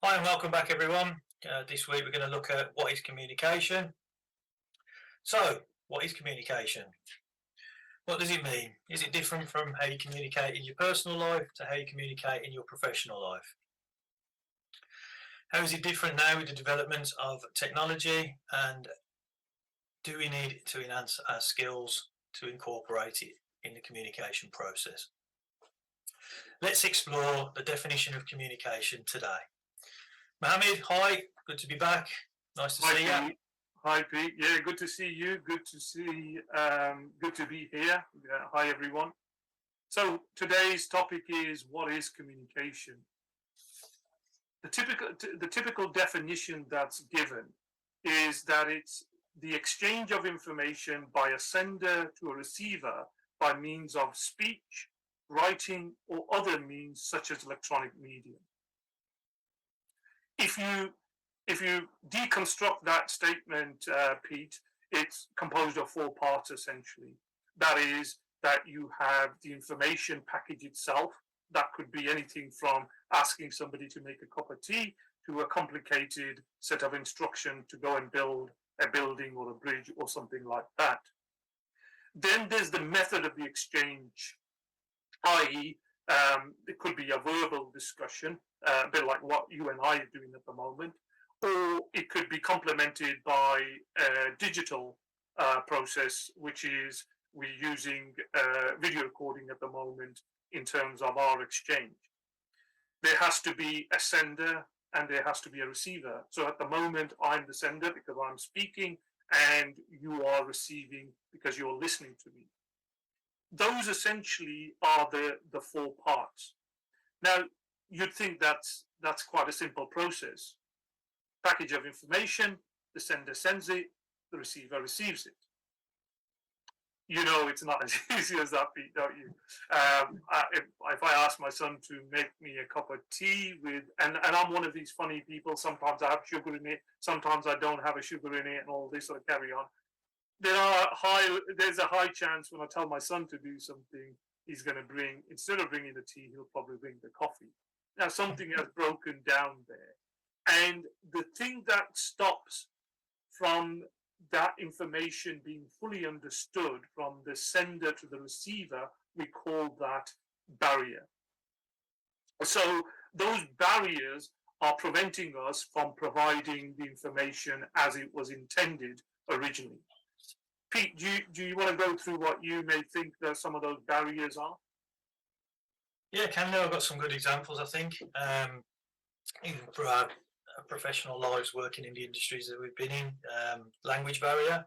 Hi and welcome back, everyone. This week we're going to look at what is communication. So, what is communication? What does it mean? Is it different from how you communicate in your personal life to how you communicate in your professional life? How is it different now with the development of technology? And do we need to enhance our skills to incorporate it in the communication process? Let's explore the definition of communication today. Mohammed, hi, good to be back. Nice to Hi see you. Pete. Hi Pete. Yeah, good to see you. Good to be here. Hi everyone. So today's topic is what is communication? The typical definition that's given is that it's the exchange of information by a sender to a receiver by means of speech, writing, or other means such as electronic medium. If you if you deconstruct that statement, Pete, it's composed of four parts essentially. That is, that you have the information package itself. That could be anything from asking somebody to make a cup of tea to a complicated set of instruction to go and build a building or a bridge or something like that. Then there's the method of the exchange, i.e., it could be a verbal discussion, a bit like what you and I are doing at the moment, or it could be complemented by a digital process, which is we're using video recording at the moment in terms of our exchange. There has to be a sender and there has to be a receiver. So at the moment, I'm the sender because I'm speaking, and you are receiving because you're listening to me. Those essentially are the four parts. Now, you'd think that's quite a simple process. Package of information, the sender sends it, the receiver receives it. You know it's not as easy as that, Pete, don't you? If I ask my son to make me a cup of tea and I'm one of these funny people, sometimes I have sugar in it, sometimes I don't have a sugar in it, and all this sort of carry on. There's a high chance when I tell my son to do something, he's going to bring, instead of bringing the tea, he'll probably bring the coffee. Now, something has broken down there. And the thing that stops from that information being fully understood from the sender to the receiver, we call that barrier. So those barriers are preventing us from providing the information as it was intended originally. Pete, do you want to go through what you may think that some of those barriers are? Yeah, can do. I've got some good examples, I think. Even for our professional lives working in the industries that we've been in, language barrier.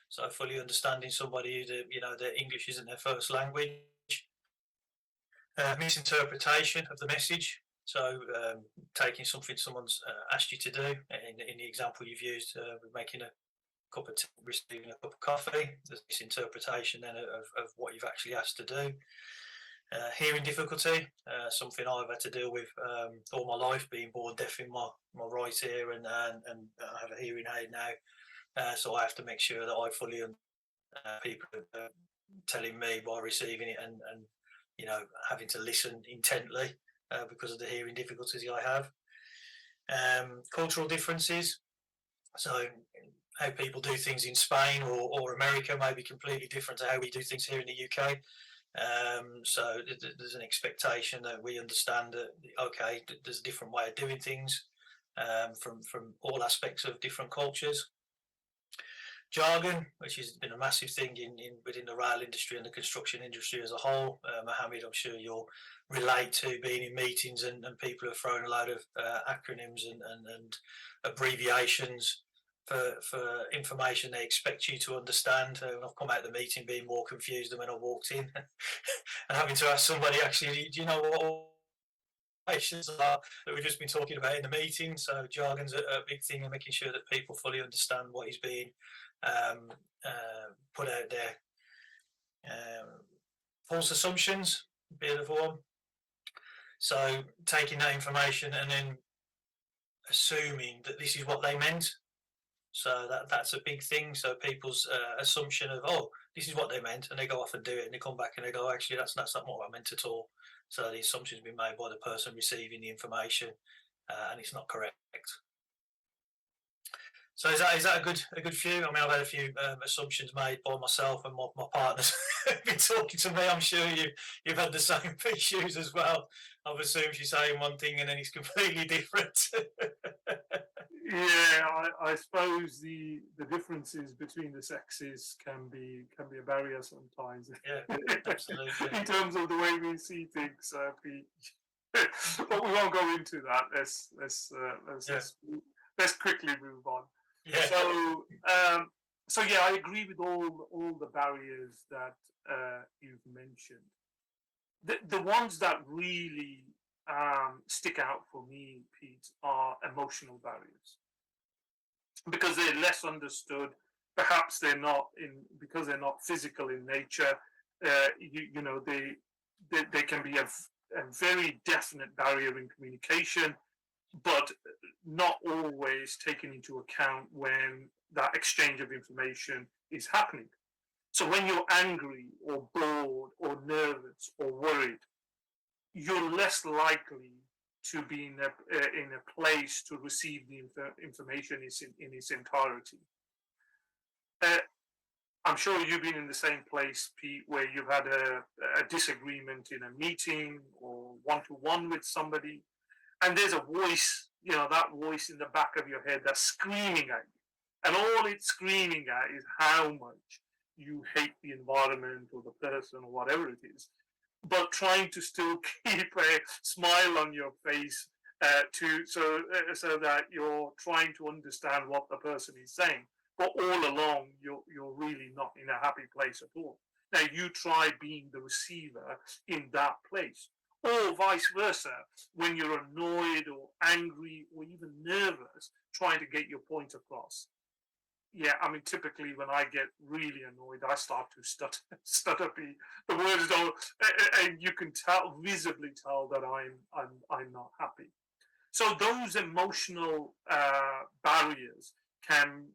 So fully understanding somebody that, their English isn't their first language. Misinterpretation of the message. So taking something someone's asked you to do, in the example you've used, with making a cup of tea, receiving a cup of coffee, there's misinterpretation then of what you've actually asked to do. Hearing difficulty, something I've had to deal with all my life, being born deaf in my right ear, and I have a hearing aid now. So I have to make sure that I fully people telling me by receiving it, and having to listen intently because of the hearing difficulties I have. Cultural differences, so how people do things in Spain or America may be completely different to how we do things here in the UK. So there's an expectation that we understand that, okay, there's a different way of doing things from all aspects of different cultures. Jargon, which has been a massive thing within the rail industry and the construction industry as a whole. Mohammed, I'm sure you'll relate to being in meetings and people have thrown a load of acronyms and abbreviations for information they expect you to understand. And I've come out of the meeting being more confused than when I walked in, and having to ask somebody, actually, do you know what all questions are that we've just been talking about in the meeting? So jargon's a big thing, and making sure that people fully understand what is being put out there. False assumptions, bit of one. So taking that information and then assuming that this is what they meant. So that's a big thing. So people's assumption of, oh, this is what they meant, and they go off and do it, and they come back and they go, actually, that's not what I meant at all. So the assumption's been made by the person receiving the information, and it's not correct. So is that a good view? I mean, I've had a few assumptions made by myself and my partners been talking to me. I'm sure you've had the same issues as well. I've assumed you're saying one thing and then it's completely different. Yeah, I suppose the differences between the sexes can be a barrier sometimes. Yeah, absolutely. In terms of the way we see things, Pete. But we won't go into that. Let's quickly move on. Yeah. So yeah, I agree with all the barriers that you've mentioned. The ones that really stick out for me, Pete, are emotional barriers because they're less understood. Perhaps they're not because they're not physical in nature. You know, they can be a very definite barrier in communication, but not always taken into account when that exchange of information is happening. So when you're angry or bored or nervous or worried, you're less likely to be in a place to receive the information in its entirety. I'm sure you've been in the same place, Pete, where you've had a disagreement in a meeting or one-to-one with somebody, and there's a voice, you know, that voice in the back of your head that's screaming at you. And all it's screaming at is how much you hate the environment or the person or whatever it is, but trying to still keep a smile on your face so that you're trying to understand what the person is saying. But all along, you're really not in a happy place at all. Now you try being the receiver in that place, or vice versa, when you're annoyed or angry or even nervous, trying to get your point across. Yeah, I mean, typically when I get really annoyed, I start to stutter. The words don't, and you can visibly tell that I'm not happy. So those emotional barriers can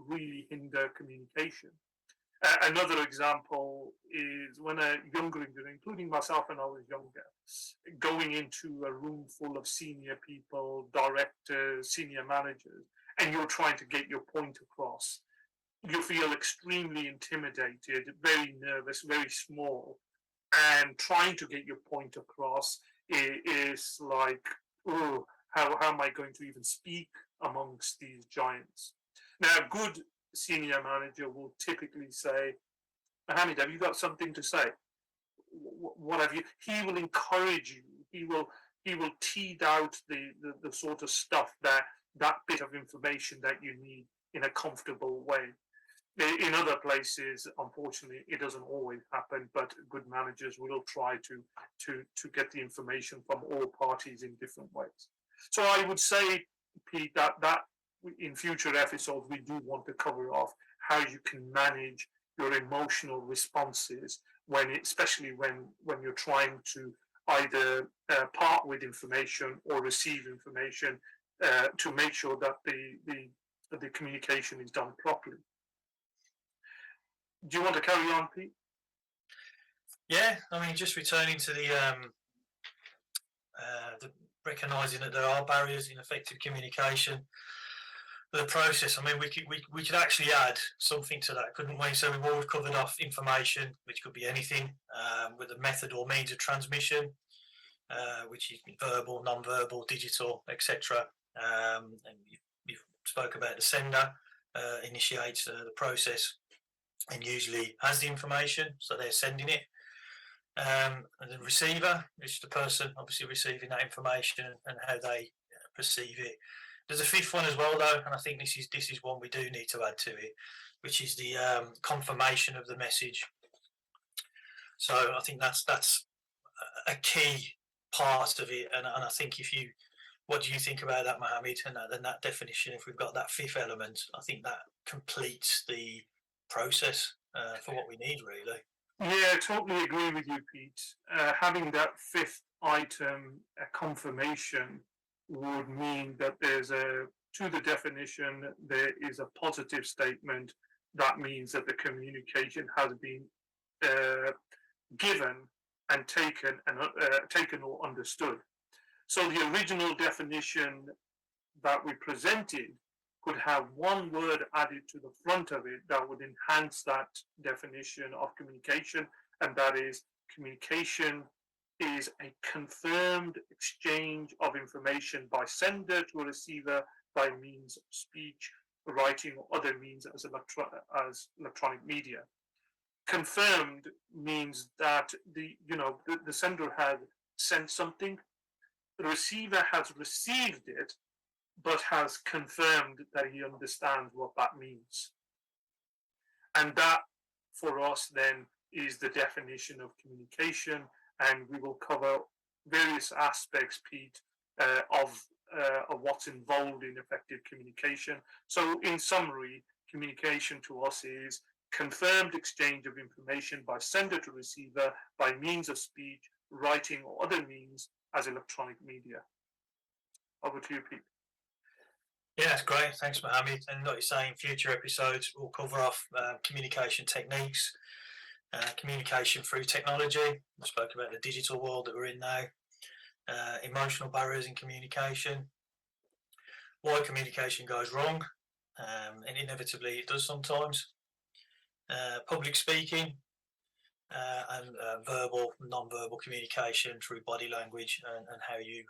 really hinder communication. Another example is when a younger individual, including myself when I was younger, going into a room full of senior people, directors, senior managers, and you're trying to get your point across. You feel extremely intimidated, very nervous, very small, and trying to get your point across is like, oh, how am I going to even speak amongst these giants? Now, a good senior manager will typically say, Mohammed, have you got something to say? What have you? He will encourage you. He will teed out the sort of stuff that bit of information that you need in a comfortable way. In other places, unfortunately, it doesn't always happen, but good managers will try to get the information from all parties in different ways. So I would say, Pete, that in future episodes, we do want to cover off how you can manage your emotional responses especially when you're trying to either part with information or receive information to make sure that the communication is done properly. Do you want to carry on, Pete? Yeah, I mean, just returning to the recognising that there are barriers in effective communication. The process. I mean, we could actually add something to that, couldn't we? So we've always covered off information, which could be anything, with a method or means of transmission, which is verbal, non-verbal, digital, etc. And you spoke about the sender initiates the process and usually has the information, so they're sending it. And the receiver is the person obviously receiving that information and how they perceive it. There's a fifth one as well, though, and I think this is one we do need to add to it, which is the confirmation of the message. So I think that's a key part of it, and I think what do you think about that, Mohammed? And that definition, if we've got that fifth element, I think that completes the process for what we need, really. Yeah, I totally agree with you, Pete. Having that fifth item, a confirmation, would mean that to the definition, there is a positive statement. That means that the communication has been given and taken or understood. So the original definition that we presented could have one word added to the front of it that would enhance that definition of communication, and that is communication is a confirmed exchange of information by sender to a receiver by means of speech, writing, or other means as electronic media. Confirmed means that the sender had sent something, the receiver has received it, but has confirmed that he understands what that means. And that, for us, then, is the definition of communication. And we will cover various aspects, Pete, of what's involved in effective communication. So, in summary, communication to us is confirmed exchange of information by sender to receiver by means of speech, writing, or other means as electronic media. Over to you, Pete. Yeah, that's great. Thanks, Mohammed. And like you say, in future episodes, we'll cover off communication techniques, communication through technology. We spoke about the digital world that we're in now, emotional barriers in communication, why communication goes wrong, and inevitably it does sometimes, public speaking, and verbal, non-verbal communication through body language, and how you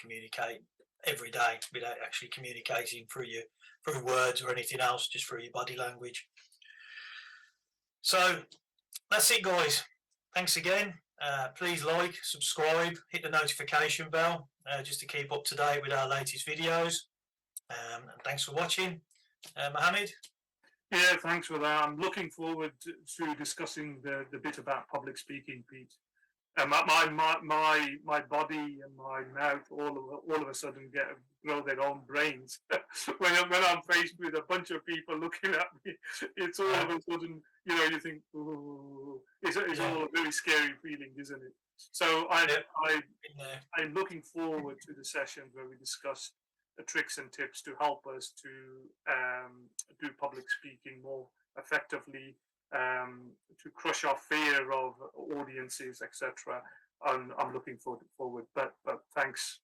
communicate every day without actually communicating through words or anything else, just through your body language. So that's it, guys. Thanks again. Please like, subscribe, hit the notification bell just to keep up to date with our latest videos. And thanks for watching. Mohammed? Yeah, thanks for that. I'm looking forward to discussing the bit about public speaking, Pete. My body and my mouth all of a sudden grow their own brains. when I'm faced with a bunch of people looking at me, it's all of a sudden, you think, ooh, it's all a very scary feeling, isn't it? So I'm looking forward to the sessions where we discuss the tricks and tips to help us to do public speaking more effectively, to crush our fear of audiences, etc. I'm looking forward. But thanks.